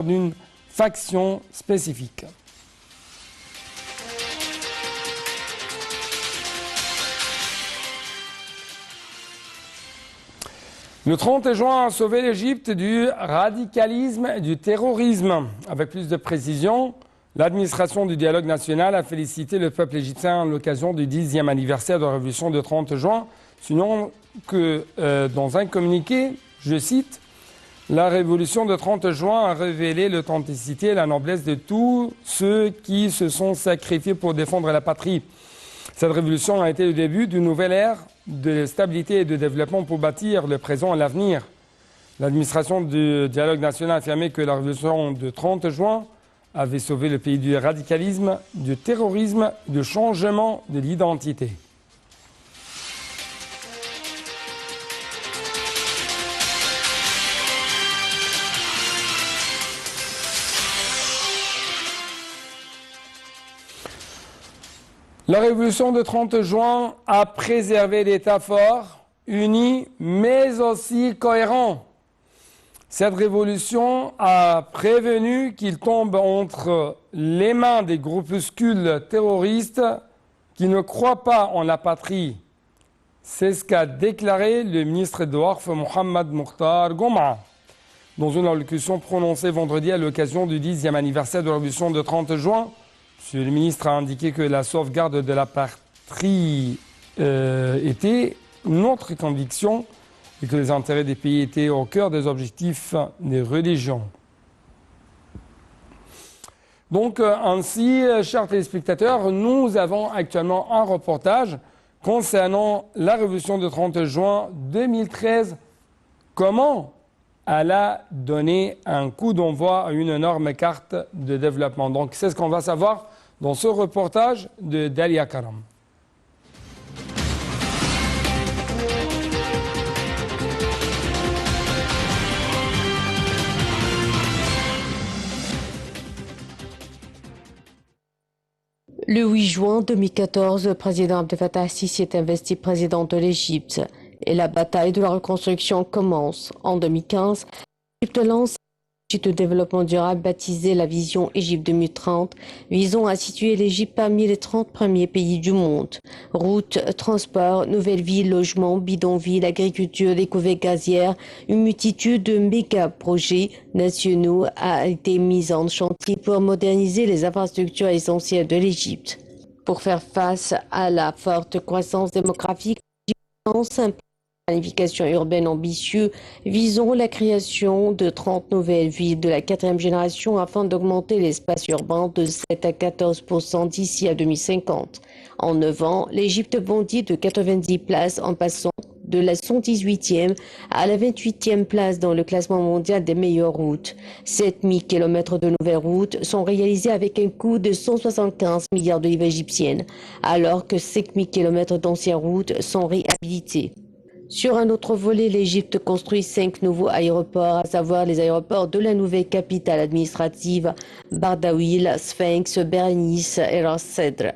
d'une faction spécifique. Le 30 juin a sauvé l'Égypte du radicalisme et du terrorisme. Avec plus de précision, l'administration du dialogue national a félicité le peuple égyptien à l'occasion du 10e anniversaire de la révolution du 30 juin, sinon que dans un communiqué, je cite, « La révolution du 30 juin a révélé l'authenticité et la noblesse de tous ceux qui se sont sacrifiés pour défendre la patrie. Cette révolution a été le début d'une nouvelle ère de stabilité et de développement pour bâtir le présent et l'avenir. » L'administration du dialogue national a affirmé que la révolution du 30 juin avait sauvé le pays du radicalisme, du terrorisme, du changement de l'identité. La révolution du 30 juin a préservé l'État fort, uni, mais aussi cohérent. Cette révolution a prévenu qu'il tombe entre les mains des groupuscules terroristes qui ne croient pas en la patrie. C'est ce qu'a déclaré le ministre de Waqf Mohamed Mokhtar Gouma dans une allocution prononcée vendredi à l'occasion du 10e anniversaire de la révolution du 30 juin. Monsieur le ministre a indiqué que la sauvegarde de la patrie était notre conviction et que les intérêts des pays étaient au cœur des objectifs des religions. Donc ainsi, chers téléspectateurs, nous avons actuellement un reportage concernant la révolution du 30 juin 2013. Comment elle a donné un coup d'envoi à une énorme carte de développement. Donc c'est ce qu'on va savoir dans ce reportage de Dalia Karam. Le 8 juin 2014, le président Abdel Fattah al-Sisi est investi président de l'Égypte et la bataille de la reconstruction commence. En 2015, l'Égypte lance un projet de développement durable baptisé la Vision Égypte 2030, visant à situer l'Égypte parmi les 30 premiers pays du monde. Routes, transports, nouvelles villes, logements, bidonvilles, agriculture, découvertes gazières, une multitude de méga-projets nationaux a été mise en chantier pour moderniser les infrastructures essentielles de l'Égypte. Pour faire face à la forte croissance démographique, l'Égypte lance planification urbaine ambitieux visant la création de 30 nouvelles villes de la 4e génération afin d'augmenter l'espace urbain de 7 à 14% d'ici à 2050. En 9 ans, l'Égypte bondit de 90 places en passant de la 118e à la 28e place dans le classement mondial des meilleures routes. 7000 km de nouvelles routes sont réalisées avec un coût de 175 milliards de livres égyptiennes, alors que 5000 km d'anciennes routes sont réhabilitées. Sur un autre volet, l'Égypte construit 5 nouveaux aéroports, à savoir les aéroports de la nouvelle capitale administrative, Bardawil, Sphinx, Berenice et Ras Sedr.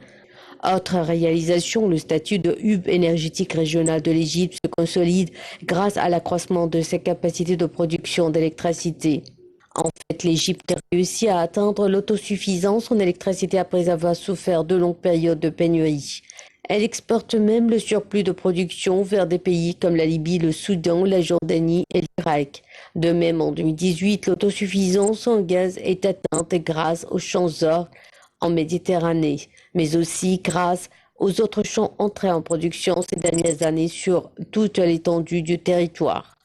Autre réalisation, le statut de hub énergétique régional de l'Égypte se consolide grâce à l'accroissement de ses capacités de production d'électricité. En fait, l'Égypte a réussi à atteindre l'autosuffisance en électricité après avoir souffert de longues périodes de pénurie. Elle exporte même le surplus de production vers des pays comme la Libye, le Soudan, la Jordanie et l'Irak. De même, en 2018, l'autosuffisance en gaz est atteinte grâce aux champs d'or en Méditerranée, mais aussi grâce aux autres champs entrés en production ces dernières années sur toute l'étendue du territoire.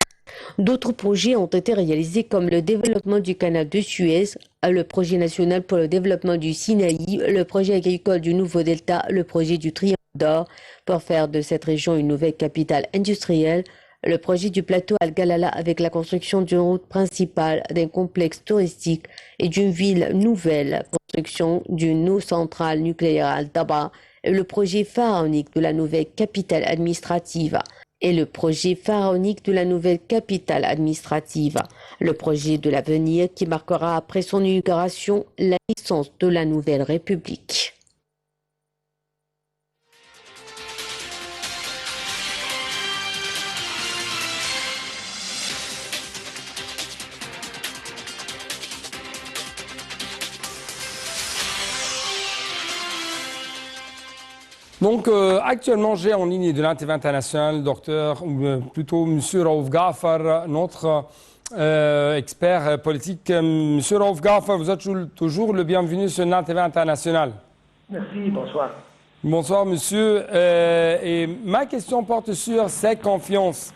D'autres projets ont été réalisés comme le développement du canal de Suez, le projet national pour le développement du Sinaï, le projet agricole du Nouveau Delta, le projet du Triangle d'Or pour faire de cette région une nouvelle capitale industrielle, le projet du plateau Al-Galala avec la construction d'une route principale, d'un complexe touristique et d'une ville nouvelle, construction d'une eau centrale nucléaire à Al-Daba, et le projet pharaonique de la nouvelle capitale administrative. Le projet de l'avenir qui marquera après son inauguration la naissance de la nouvelle République. Donc, actuellement, j'ai en ligne de l'ANTV International, docteur, ou plutôt Monsieur Raouf Ghafar, notre expert politique. Monsieur Raouf Ghafar, vous êtes toujours le bienvenu sur l'ANTV International. Merci, bonsoir. Bonsoir, monsieur. Et ma question porte sur cette confiance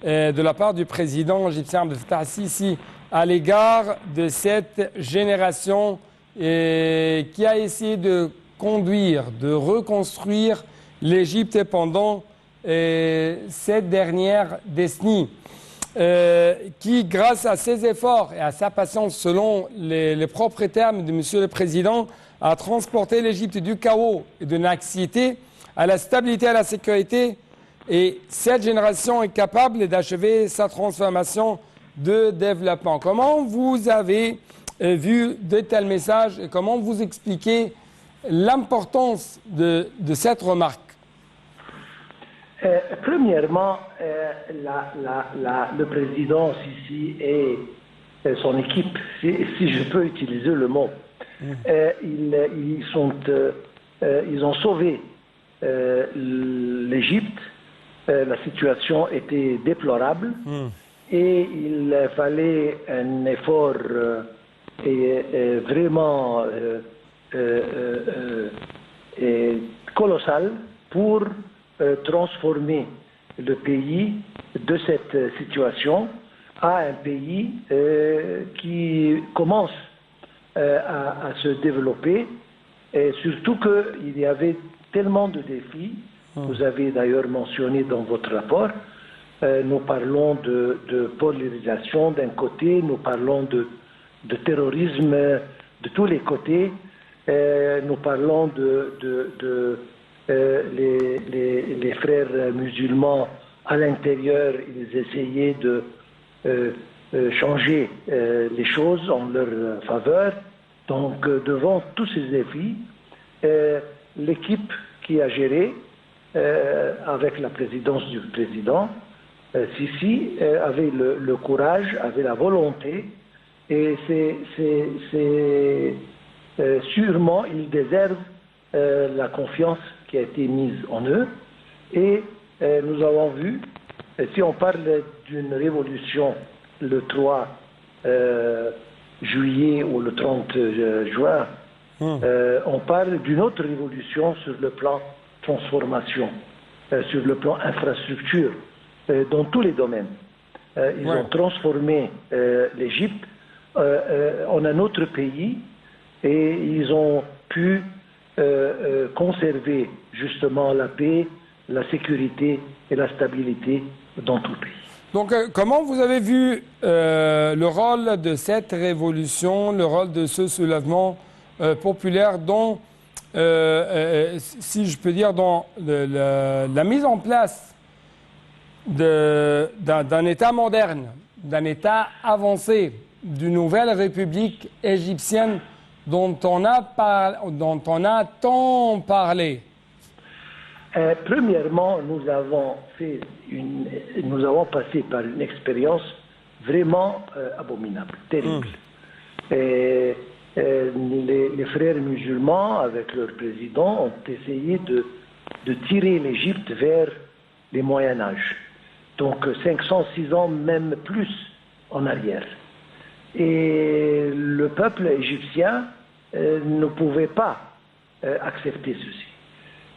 de la part du président égyptien Abdel Fattah al-Sisi à l'égard de cette génération qui a essayé de conduire, de reconstruire l'Égypte pendant cette dernière décennie, qui, grâce à ses efforts et à sa patience, selon les propres termes de Monsieur le Président, a transporté l'Égypte du chaos et de l'anxiété à la stabilité et à la sécurité. Et cette génération est capable d'achever sa transformation de développement. Comment vous avez vu de tels messages et comment vous expliquez l'importance de cette remarque? Premièrement, le président Sisi et son équipe, si je peux utiliser le mot, ils ont sauvé l'Égypte. La situation était déplorable et il fallait un effort vraiment colossal pour transformer le pays de cette situation à un pays qui commence à se développer, et surtout qu'il y avait tellement de défis. Vous avez d'ailleurs mentionné dans votre rapport, nous parlons de polarisation d'un côté, nous parlons de terrorisme de tous les côtés, nous parlons les frères musulmans à l'intérieur, ils essayaient de changer les choses en leur faveur. Donc devant tous ces défis, l'équipe qui a géré avec la présidence du président Sisi avait le courage, avait la volonté, et sûrement ils déservent la confiance qui a été mise en eux. Et nous avons vu, si on parle d'une révolution le 3 juillet ou le 30 juin, on parle d'une autre révolution sur le plan transformation, sur le plan infrastructure, dans tous les domaines. Ils ont transformé l'Égypte en un autre pays et ils ont pu conserver justement la paix, la sécurité et la stabilité dans tout le pays. Donc, comment vous avez vu le rôle de cette révolution, le rôle de ce soulèvement populaire dont, si je peux dire, dans la mise en place d'un État moderne, d'un État avancé, d'une nouvelle République égyptienne dont on a tant parlé? Premièrement, nous avons passé par une expérience vraiment abominable, terrible. Et, les frères musulmans, avec leur président, ont essayé de tirer l'Égypte vers les Moyen Âge. Donc 500-6 ans, même plus en arrière. Et le peuple égyptien ne pouvait pas accepter ceci.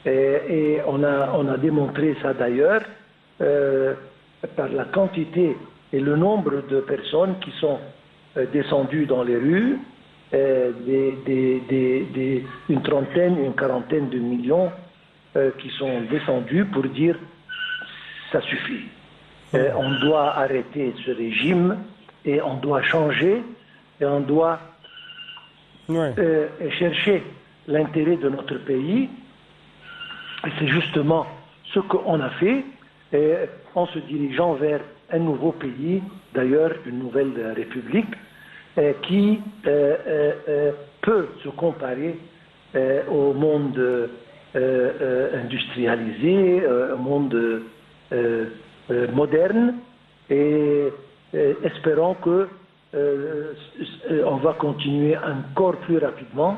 Et on a démontré ça d'ailleurs par la quantité et le nombre de personnes qui sont descendues dans les rues, une trentaine, une quarantaine de millions qui sont descendus pour dire ça suffit. On doit arrêter ce régime et on doit changer et on doit chercher l'intérêt de notre pays. Et c'est justement ce qu'on a fait en se dirigeant vers un nouveau pays, d'ailleurs une nouvelle république, qui peut se comparer au monde industrialisé, au monde moderne, et espérons que on va continuer encore plus rapidement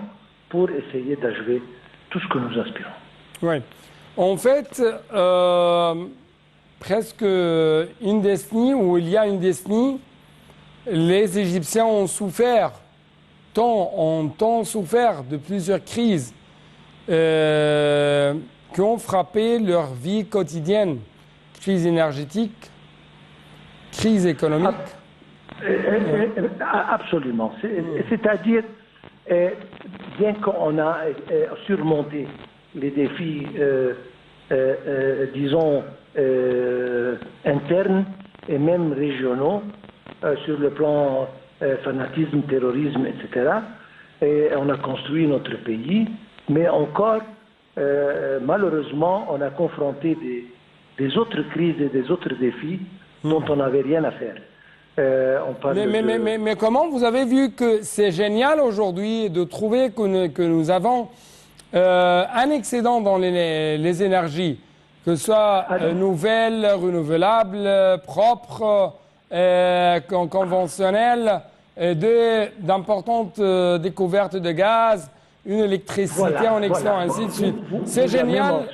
pour essayer d'achever tout ce que nous aspirons. Oui. En fait, presque une décennie, ou il y a une décennie, les Égyptiens ont souffert, ont tant souffert de plusieurs crises qui ont frappé leur vie quotidienne. Crise énergétique, crise économique. Absolument. C'est-à-dire, bien qu'on a surmonté les défis, disons, internes et même régionaux, sur le plan fanatisme, terrorisme, etc., et on a construit notre pays, mais encore, malheureusement, on a confronté des autres crises et des autres défis dont on n'avait rien à faire. Mais comment vous avez vu que c'est génial aujourd'hui de trouver que nous avons un excédent dans les énergies, que ce soit nouvelles, renouvelables, propres, conventionnelles, d'importantes découvertes de gaz, une électricité en excédent, ainsi de suite. C'est génial,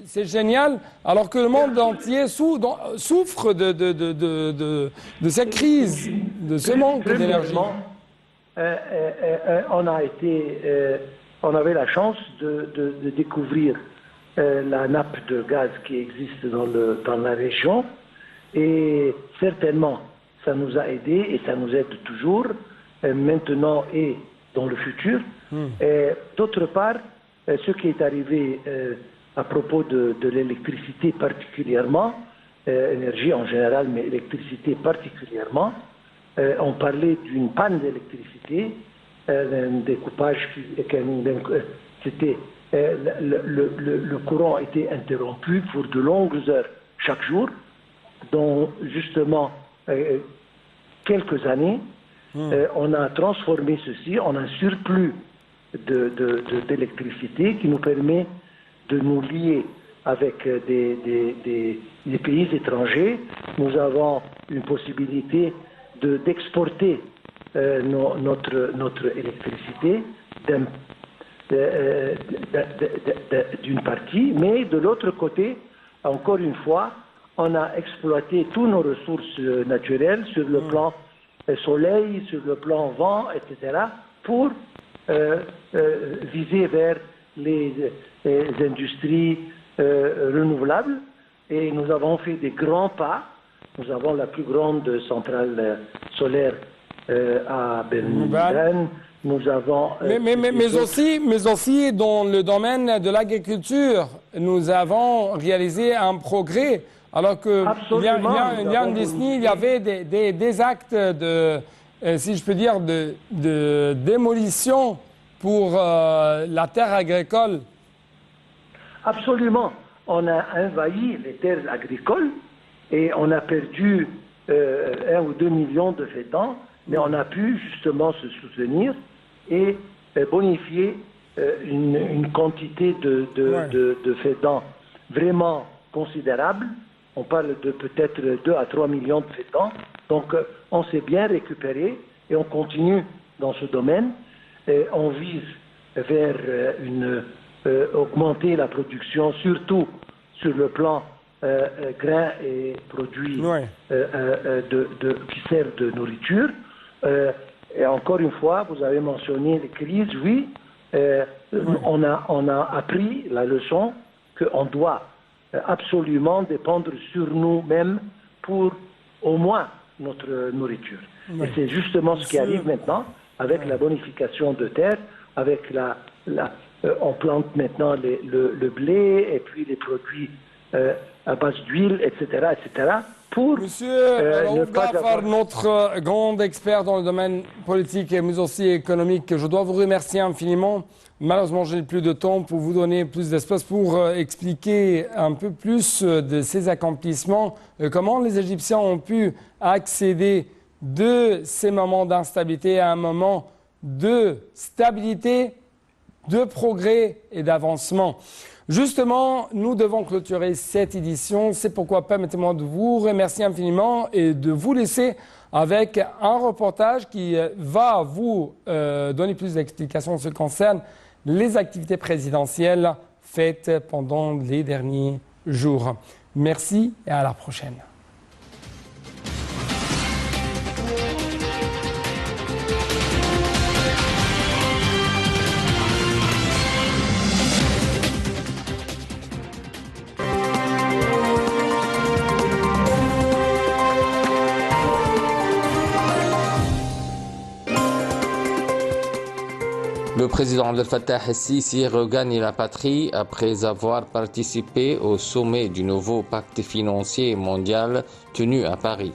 c'est génial, alors que le monde entier souffre de cette crise, de ce manque d'énergie. On avait la chance de découvrir la nappe de gaz qui existe dans la région, et certainement ça nous a aidés et ça nous aide toujours, maintenant et dans le futur. D'autre part, ce qui est arrivé à propos de l'électricité particulièrement, énergie en général, mais électricité particulièrement, on parlait d'une panne d'électricité, d'un découpage, c'était le courant était interrompu pour de longues heures chaque jour, dont justement quelques années, on a transformé ceci en un surplus d'électricité qui nous permet de nous lier avec des pays étrangers. Nous avons une possibilité d'exporter notre électricité d'une partie, mais de l'autre côté, encore une fois, on a exploité toutes nos ressources naturelles sur le plan soleil, sur le plan vent, etc., pour viser vers les industries renouvelables. Et nous avons fait des grands pas. Nous avons la plus grande centrale solaire à Bern. Nous avons... mais aussi dans le domaine de l'agriculture, nous avons réalisé un progrès. Alors qu'il y a une décennie, il y avait des actes de, si je peux dire, de démolition pour la terre agricole. Absolument. On a envahi les terres agricoles et on a perdu 1 ou 2 millions de faitans, mais on a pu justement se soutenir et bonifier une quantité de faitans vraiment considérable. On parle de peut-être 2 à 3 millions de faitans. Donc on s'est bien récupéré et on continue dans ce domaine. Et on vise vers augmenter la production, surtout sur le plan grains et produits qui servent de nourriture. Et encore une fois, vous avez mentionné les crises. Oui, on a appris la leçon qu'on doit absolument dépendre sur nous-mêmes pour au moins notre nourriture. Et c'est justement ce qui arrive maintenant avec la bonification de terre, avec on plante maintenant le blé et puis les produits à base d'huile, etc., etc., pour Monsieur Raouf, notre grand expert dans le domaine politique mais aussi économique, je dois vous remercier infiniment. Malheureusement, je n'ai plus de temps pour vous donner plus d'espace pour expliquer un peu plus de ces accomplissements, comment les Égyptiens ont pu accéder de ces moments d'instabilité à un moment de stabilité, de progrès et d'avancement. Justement, nous devons clôturer cette édition. C'est pourquoi permettez-moi de vous remercier infiniment et de vous laisser avec un reportage qui va vous donner plus d'explications en ce qui concerne les activités présidentielles faites pendant les derniers jours. Merci et à la prochaine. Le président Abdel Fattah el-Sisi regagne la patrie après avoir participé au sommet du nouveau pacte financier mondial tenu à Paris.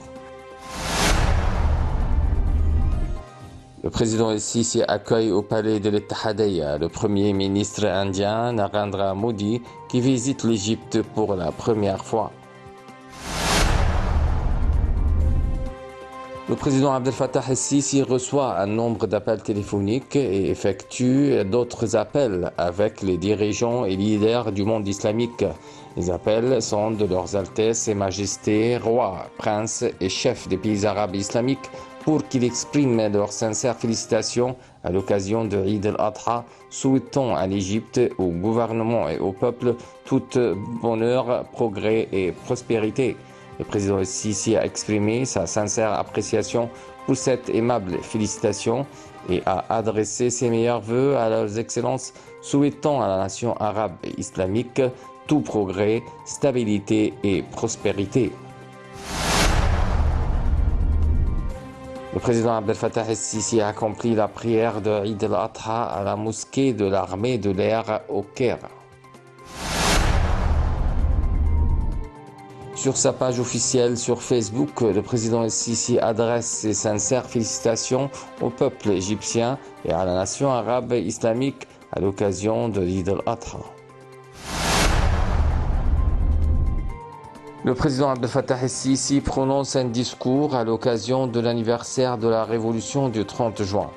Le président el-Sisi accueille au palais de l'Ittihadiyya le premier ministre indien Narendra Modi qui visite l'Égypte pour la première fois. Le président Abdel Fattah el-Sisi reçoit un nombre d'appels téléphoniques et effectue d'autres appels avec les dirigeants et leaders du monde islamique. Les appels sont de leurs Altesses et Majestés, rois, princes et chefs des pays arabes islamiques pour qu'ils expriment leurs sincères félicitations à l'occasion de Eid al-Adha, souhaitant à l'Égypte, au gouvernement et au peuple tout bonheur, progrès et prospérité. Le président el-Sisi a exprimé sa sincère appréciation pour cette aimable félicitation et a adressé ses meilleurs vœux à leurs excellences, souhaitant à la nation arabe et islamique tout progrès, stabilité et prospérité. Le président Abdel Fattah el-Sisi a accompli la prière de Eid al-Adha à la mosquée de l'armée de l'air au Caire. Sur sa page officielle sur Facebook, le président el-Sisi adresse ses sincères félicitations au peuple égyptien et à la nation arabe islamique à l'occasion de l'Eid al-Adha. Le président Abdel Fattah el-Sisi prononce un discours à l'occasion de l'anniversaire de la révolution du 30 juin.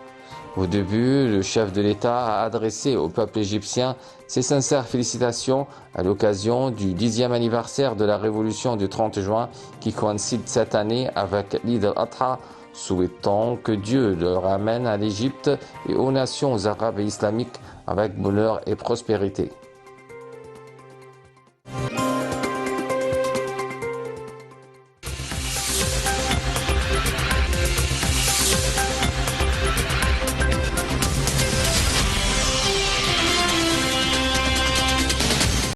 Au début, le chef de l'État a adressé au peuple égyptien ses sincères félicitations à l'occasion du 10e anniversaire de la révolution du 30 juin qui coïncide cette année avec l'Eid al-Adha, souhaitant que Dieu le ramène à l'Égypte et aux nations arabes et islamiques avec bonheur et prospérité.